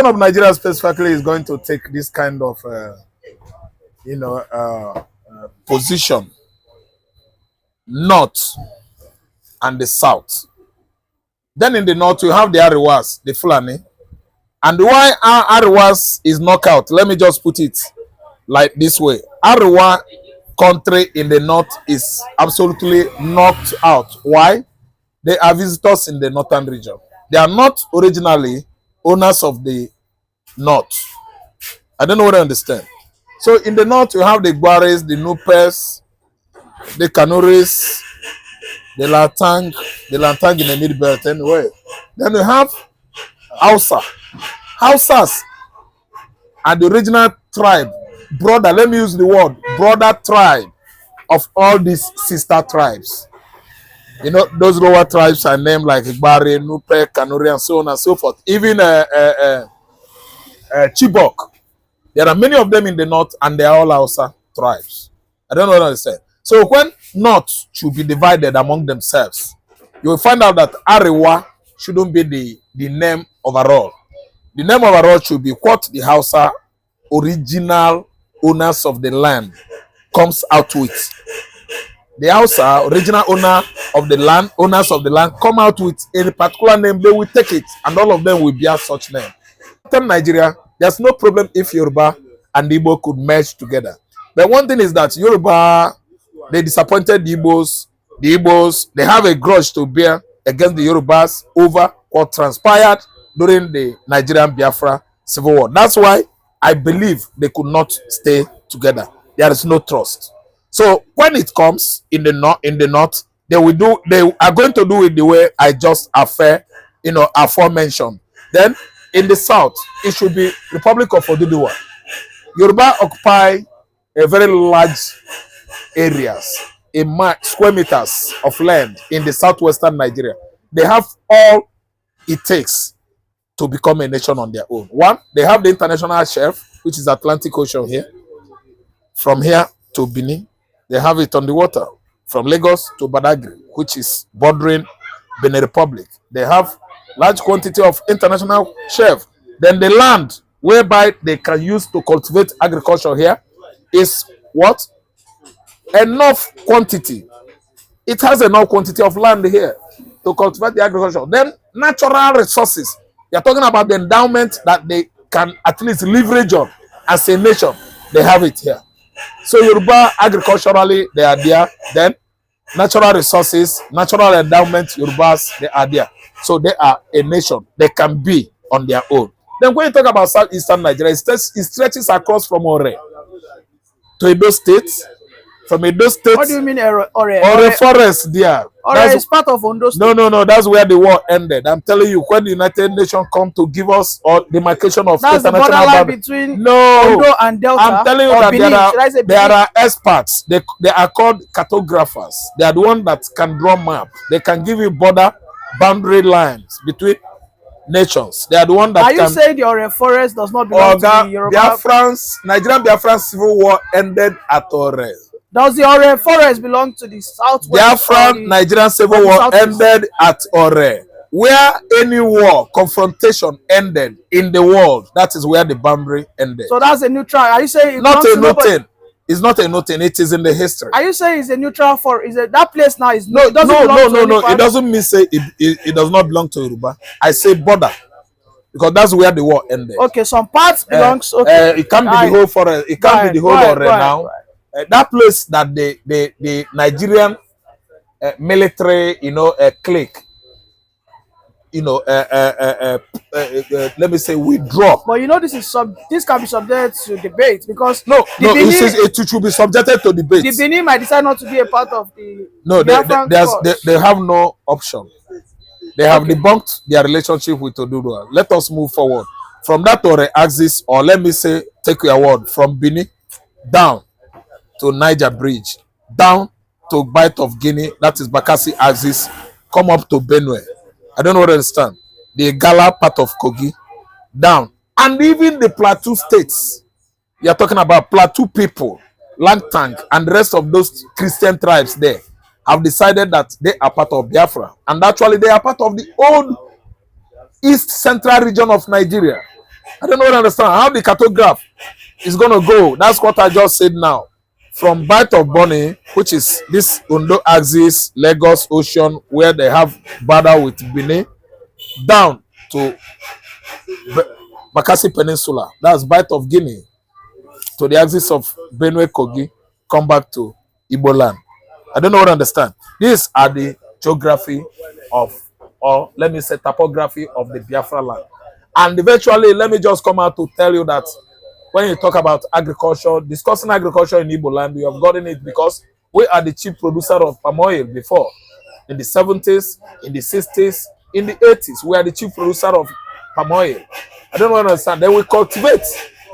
Secession of Nigeria specifically is going to take this kind of, position, north and the south. Then in the north, you have the Ariwas, the Fulani. And why Ariwas is knockout, let me just put it like this way. Ariwa country in the north is absolutely knocked out. Why? They are visitors in the northern region. They are not originally owners of the north. I don't know what I understand. So in the north, you have the Gwares, the Nupes, the Kanuris, the Lantang in the mid-belt anyway. Then we have Hausa. Hausas are the original tribe, brother, let me use the word, brother tribe of all these sister tribes. You know, those lower tribes are named like Igbare, Nupe, Kanuri, and so on and so forth. Even Chibok. There are many of them in the north, and they are all Hausa tribes. I don't know what I said. So when north should be divided among themselves, you will find out that Arewa shouldn't be the name overall. The name overall should be what the Hausa original owners of the land comes out with. The Hausa original owner of the land, owners of the land, come out with a particular name. They will take it, and all of them will bear such name. In Nigeria, there's no problem if Yoruba and Igbo could merge together. But one thing is that Yoruba, they disappointed the Igbos. The Igbos, they have a grudge to bear against the Yorubas over what transpired during the Nigerian Biafra civil war. That's why I believe they could not stay together. There is no trust. So when it comes in the north, they are going to do it the way I just aforementioned. Then in the south, it should be Republic of Oduduwa. Yoruba occupy a very large areas, square meters of land in the southwestern Nigeria. They have all it takes to become a nation on their own. One, they have the international shelf, which is Atlantic Ocean here. From here to Benin, they have it on the water. From Lagos to Badagry, which is bordering Benin Republic. They have large quantity of international shelf. Then the land whereby they can use to cultivate agriculture here is what? Enough quantity. It has enough quantity of land here to cultivate the agriculture. Then natural resources. You're talking about the endowment that they can at least leverage on as a nation. They have it here. So Yoruba agriculturally, they are there. Then natural resources, natural endowment, Yorubas, they are there. So they are a nation. They can be on their own. Then when you talk about southeastern Nigeria, it stretches across from Ore to Edo State. From Edo State. What do you mean Ore? Ore forest there. Ore is part of Ondo State. No. That's where the war ended. I'm telling you, when the United Nations come to give us or demarcation of that's the borderline between Ondo and Delta. I'm telling you that there are experts. They are called cartographers. They are the ones that can draw map. They can give you boundary lines between nations. They are the one that are you saying the Ore forest does not belong to the Yoruba? Nigerian Biafran civil war ended at Ore. Does the Ore forest belong to the southwest? Biafran Nigerian civil war ended at Ore. Where any war, confrontation ended in the world, that is where the boundary ended. So that's a neutral. Are you saying it's not a nothing? It's not a nothing. It is in the history. Are you saying it's a neutral for? Is it that place now? Is no. It doesn't mean say it does not belong to Yoruba. I say border because that's where the war ended. Okay, some parts belongs. Okay, it can't be the whole forest. It can't be the whole Ore now. That place that the Nigerian military, clique, let me say withdraw. But this can be subject to debate because it should be subjected to debate. The Benin might decide not to be a part of the. No, they have no option. They have debunked their relationship with Oduduwa. Let us move forward from that Ore axis, or let me say, take your word, from Benin down to Niger Bridge, down to Bight of Guinea, that is Bakassi axis, come up to Benue. I don't know what I understand. The Gala part of Kogi, down. And even the Plateau states. You're talking about Plateau people, Langtang, and the rest of those Christian tribes there have decided that they are part of Biafra. And actually they are part of the old East Central region of Nigeria. I don't know what I understand. How the cartograph is going to go. That's what I just said now. From Bight of Bonny, which is this Ondo axis, Lagos Ocean, where they have border with Benin, down to Bakassi Peninsula. That's Bight of Guinea, to the axis of Benue Kogi, come back to Igbo land. I don't know what I understand. These are the geography of, or let me say topography of the Biafra land. And eventually, let me just come out to tell you that when you talk about agriculture, discussing agriculture in Igbo land, you have gotten it because we are the chief producer of palm oil before. In the 70s, in the 60s, in the 80s, we are the chief producer of palm oil. I don't understand. Then we cultivate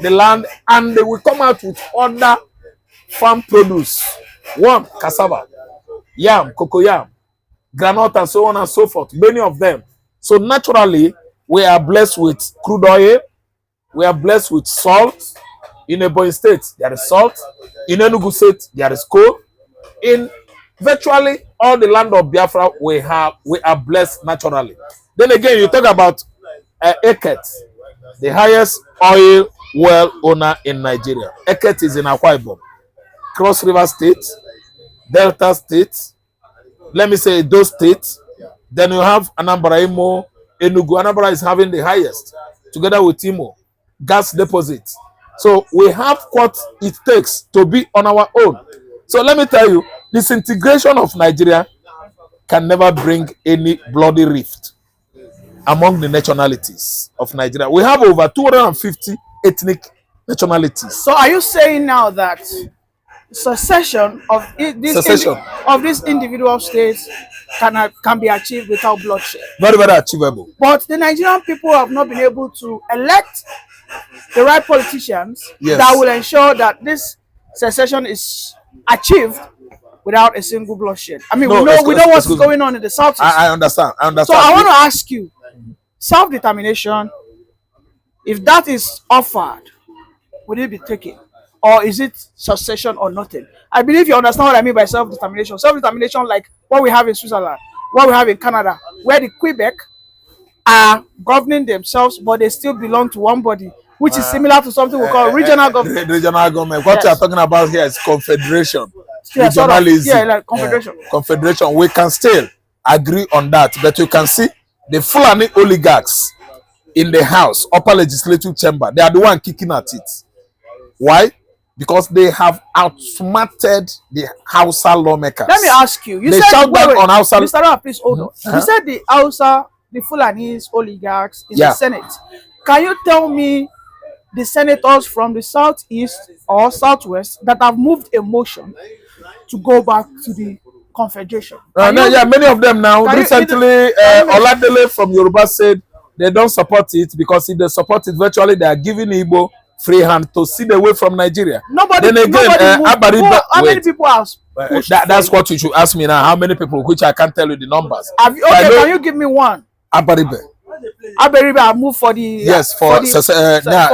the land and they will come out with other farm produce. One, cassava, yam, cocoyam, granite, and so on and so forth. Many of them. So naturally, we are blessed with crude oil. We are blessed with salt. In Ebonyi State, there is salt. In Enugu State, there is coal. In virtually all the land of Biafra, we are blessed naturally. Then again, you talk about Eket, the highest oil well owner in Nigeria. Eket is in Akwa Ibom, Cross River State, Delta State, let me say those states. Then you have Anambra, Imo, Enugu. Anambra is having the highest, together with Imo, gas deposits. So we have what it takes to be on our own. So let me tell you, disintegration of Nigeria can never bring any bloody rift among the nationalities of Nigeria. We have over 250 ethnic nationalities. So are you saying now that secession of these individual states can be achieved without bloodshed? Very, very achievable. But the Nigerian people have not been able to elect the right politicians that will ensure that this secession is achieved without a single bloodshed. I mean, we know what's going on in the south. I understand. So I want to ask you, self-determination, if that is offered, would it be taken? Or is it secession or nothing? I believe you understand what I mean by self-determination. Self-determination, like what we have in Switzerland, what we have in Canada, where the Quebec are governing themselves, but they still belong to one body, which is similar to something we call regional government. Regional government. What you are talking about here is confederation. Yeah, regionalism. Sort of, like confederation. Confederation. We can still agree on that, but you can see the Fulani oligarchs in the House, upper legislative chamber, they are the one kicking at it. Why? Because they have outsmarted the Hausa lawmakers. Let me ask you. They shout down on Hausa. Mr. Rao, please hold on. You said the Hausa, the Fulanis oligarchs in the Senate. Can you tell me the senators from the southeast or southwest that have moved a motion to go back to the Confederation? Many of them now. Recently, Oladele from Yoruba said they don't support it because if they support it, virtually they are giving Igbo free hand to see the way from Nigeria. Then again, how many people have that's what you should ask me now. How many people, which I can't tell you the numbers. Can you give me one? Abaribe have moved for the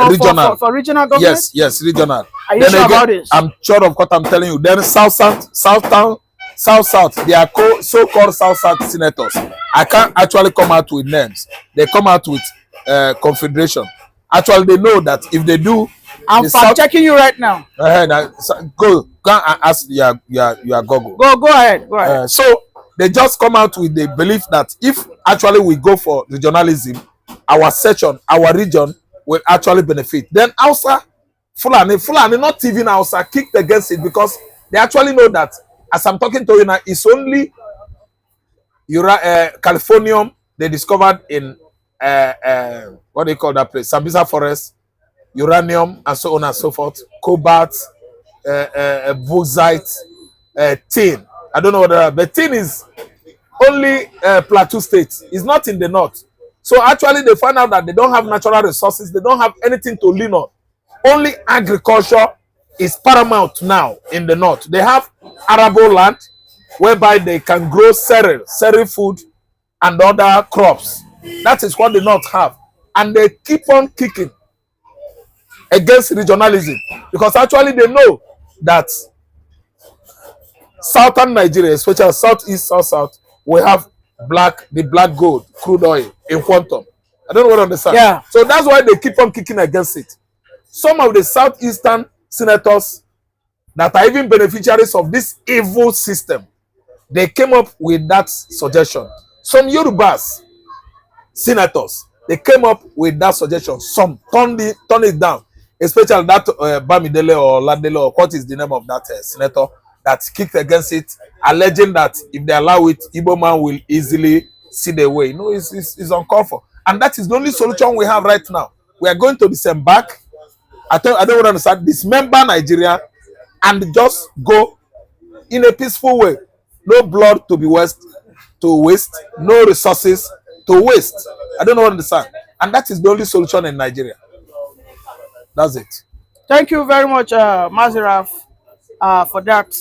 regional. For regional government? Yes, regional. Are you sure about this? I'm sure of what I'm telling you. Then South, they are so-called South senators. I can't actually come out with names. They come out with confederation. Actually, they know that if they do, I'm checking you right now. Go and ask your Google. Go ahead. So they just come out with the belief that if actually we go for regionalism, our section, our region will actually benefit. Then Hausa, Fulani, not even Hausa, kicked against it because they actually know that, as I'm talking to you now, it's only Californium they discovered in what do you call that place? Sambisa Forest, uranium, and so on and so forth, cobalt, bauxite, tin. I don't know what that is, but tin is only Plateau State. It's not in the north. So actually, they find out that they don't have natural resources. They don't have anything to lean on. Only agriculture is paramount now in the north. They have arable land whereby they can grow cereal food, and other crops. That is what the north have. And they keep on kicking against regionalism because actually they know that southern Nigeria, especially southeast, south, we have the black gold, crude oil in quantum. I don't know what to understand. Yeah. So that's why they keep on kicking against it. Some of the southeastern senators that are even beneficiaries of this evil system, they came up with that suggestion. Some Yorubas senators, they came up with that suggestion. Some turned it down, especially that Bamidele or Ladele, or what is the name of that senator that kicked against it, alleging that if they allow it, Igbo man will easily see the way. No, it's uncalled for. And that is the only solution we have right now. We are going to disembark. I don't understand. Dismember Nigeria and just go in a peaceful way. No blood to be waste, no resources to waste. I don't know what to understand. And that is the only solution in Nigeria. That's it. Thank you very much, Maziraf, for that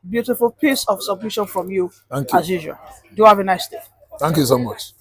beautiful piece of submission from you, Thank you. as usual. Do have a nice day. Thank you so much.